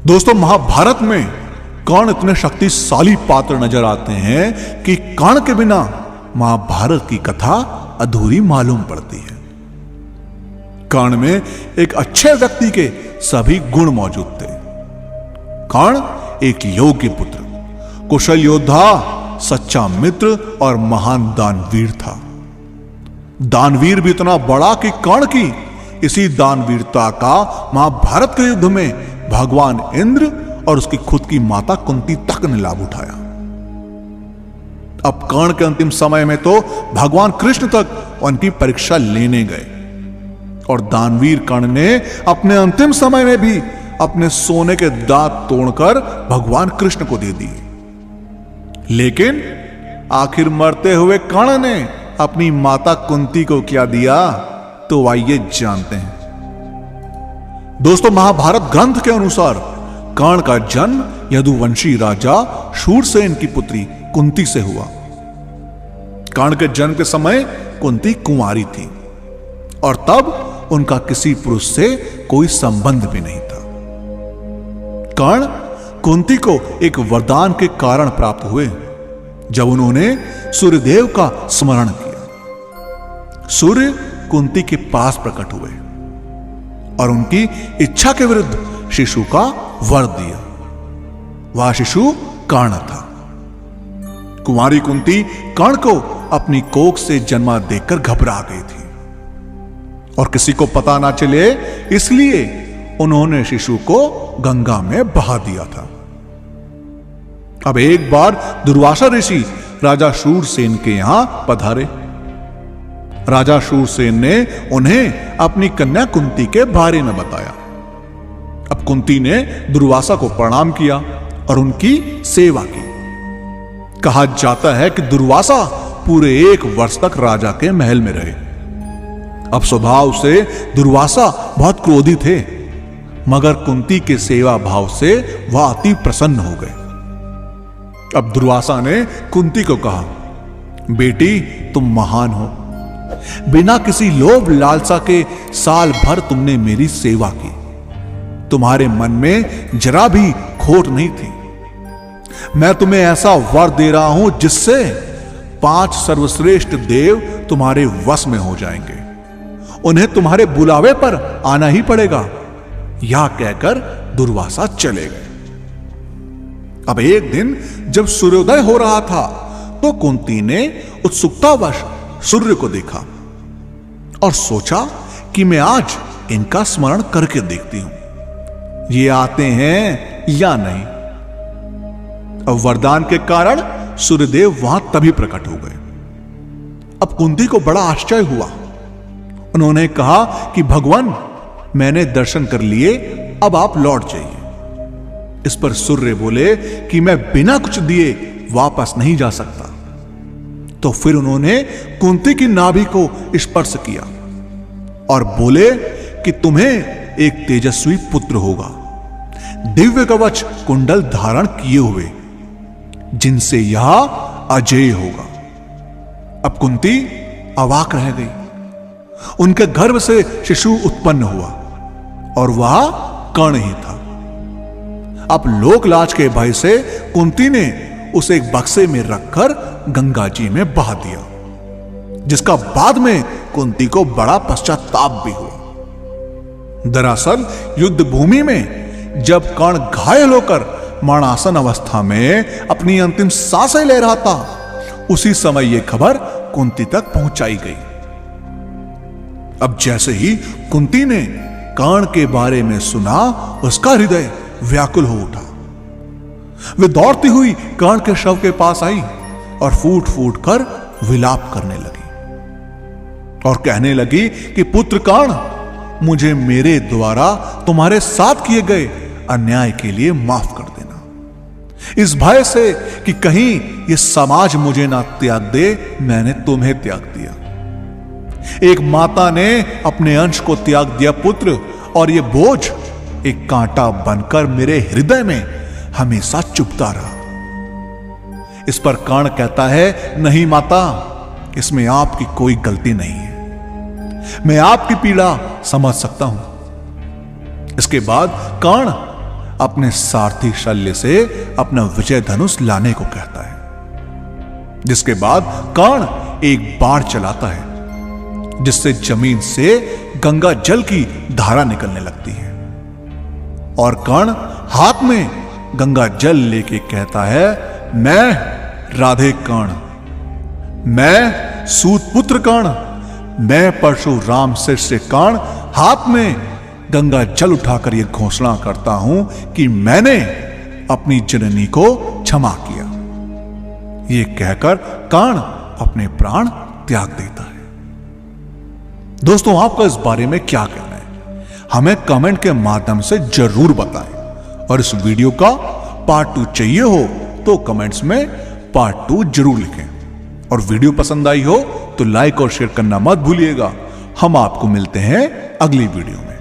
दोस्तों, महाभारत में कर्ण इतने शक्तिशाली पात्र नजर आते हैं कि कर्ण के बिना महाभारत की कथा अधूरी मालूम पड़ती है। कर्ण में एक अच्छे व्यक्ति के सभी गुण मौजूद थे। कर्ण एक योग्य पुत्र, कुशल योद्धा, सच्चा मित्र और महान दानवीर था। दानवीर भी इतना बड़ा कि कर्ण की इसी दानवीरता का महाभारत के युद्ध में भगवान इंद्र और उसकी खुद की माता कुंती तक ने लाभ उठाया। अब कर्ण के अंतिम समय में तो भगवान कृष्ण तक उनकी परीक्षा लेने गए और दानवीर कर्ण ने अपने अंतिम समय में भी अपने सोने के दांत तोड़कर भगवान कृष्ण को दे दिए। लेकिन आखिर मरते हुए कर्ण ने अपनी माता कुंती को क्या दिया, तो आइए जानते हैं। दोस्तों, महाभारत ग्रंथ के अनुसार कर्ण का जन्म यदुवंशी राजा शूरसेन की पुत्री कुंती से हुआ। कर्ण के जन्म के समय कुंती कुंवारी थी और तब उनका किसी पुरुष से कोई संबंध भी नहीं था। कर्ण कुंती को एक वरदान के कारण प्राप्त हुए जब उन्होंने सूर्यदेव का स्मरण किया। सूर्य कुंती के पास प्रकट हुए और उनकी इच्छा के विरुद्ध शिशु का वर दिया। वह शिशु कर्ण था। कुंवारी कुंती कर्ण को अपनी कोख से जन्मा देखकर घबरा गई थी और किसी को पता ना चले इसलिए उन्होंने शिशु को गंगा में बहा दिया था। अब एक बार दुर्वासा ऋषि राजा शूरसेन के यहां पधारे। राजा शूरसेन ने उन्हें अपनी कन्या कुंती के बारे में बताया। अब कुंती ने दुर्वासा को प्रणाम किया और उनकी सेवा की। कहा जाता है कि दुर्वासा पूरे 1 वर्ष तक राजा के महल में रहे। अब स्वभाव से दुर्वासा बहुत क्रोधी थे, मगर कुंती के सेवा भाव से वह अति प्रसन्न हो गए। अब दुर्वासा ने कुंती को कहा, बेटी तुम महान हो, बिना किसी लोभ लालसा के साल भर तुमने मेरी सेवा की। तुम्हारे मन में जरा भी खोट नहीं थी। मैं तुम्हें ऐसा वर दे रहा हूं जिससे 5 सर्वश्रेष्ठ देव तुम्हारे वश में हो जाएंगे। उन्हें तुम्हारे बुलावे पर आना ही पड़ेगा। यह कहकर दुर्वासा चले गए। अब एक दिन जब सूर्योदय हो रहा था तो कुंती ने उत्सुकतावश सूर्य को देखा और सोचा कि मैं आज इनका स्मरण करके देखती हूं, ये आते हैं या नहीं। अब वरदान के कारण सूर्यदेव वहां तभी प्रकट हो गए। अब कुंती को बड़ा आश्चर्य हुआ। उन्होंने कहा कि भगवान, मैंने दर्शन कर लिए, अब आप लौट जाइए। इस पर सूर्य बोले कि मैं बिना कुछ दिए वापस नहीं जा सकता। तो फिर उन्होंने कुंती की नाभि को स्पर्श किया और बोले कि तुम्हें एक तेजस्वी पुत्र होगा, दिव्य कवच कुंडल धारण किए हुए, जिनसे यह अजेय होगा। अब कुंती अवाक रह गई। उनके गर्भ से शिशु उत्पन्न हुआ और वह कर्ण ही था। अब लोकलाज के भय से कुंती ने उसे एक बक्से में रखकर गंगा जी में बहा दिया, जिसका बाद में कुंती को बड़ा पश्चाताप भी हुआ। दरअसल युद्ध भूमि में जब कर्ण घायल होकर मरणासन अवस्था में अपनी अंतिम सांसें ले रहा था, उसी समय यह खबर कुंती तक पहुंचाई गई। अब जैसे ही कुंती ने कर्ण के बारे में सुना, उसका हृदय व्याकुल हो उठा। वे दौड़ती हुई कर्ण के शव के पास आई और फूट फूट कर विलाप करने लगी और कहने लगी कि पुत्र कर्ण, मुझे मेरे द्वारा तुम्हारे साथ किए गए अन्याय के लिए माफ कर देना। इस भय से कि कहीं ये समाज मुझे ना त्याग दे, मैंने तुम्हें त्याग दिया। एक माता ने अपने अंश को त्याग दिया पुत्र, और ये बोझ एक कांटा बनकर मेरे हृदय में हमेशा चुभता रहा। इस पर कर्ण कहता है, नहीं माता, इसमें आपकी कोई गलती नहीं है। मैं आपकी पीड़ा समझ सकता हूं। इसके बाद कर्ण अपने सारथी शल्य से अपना विजय धनुष लाने को कहता है, जिसके बाद कर्ण एक बाण चलाता है जिससे जमीन से गंगा जल की धारा निकलने लगती है और कर्ण हाथ में गंगा जल लेके कहता है, मैं राधे कर्ण, मैं सूत पुत्र कर्ण, मैं परशुराम शिष्य कर्ण हाथ में गंगा जल उठाकर यह घोषणा करता हूं कि मैंने अपनी जननी को क्षमा किया। ये कहकर कर्ण अपने प्राण त्याग देता है। दोस्तों, आपका इस बारे में क्या कहना है, हमें कमेंट के माध्यम से जरूर बताएं और इस वीडियो का पार्ट 2 चाहिए हो तो कमेंट्स में पार्ट 2 जरूर लिखें और वीडियो पसंद आई हो तो लाइक और शेयर करना मत भूलिएगा। हम आपको मिलते हैं अगली वीडियो में।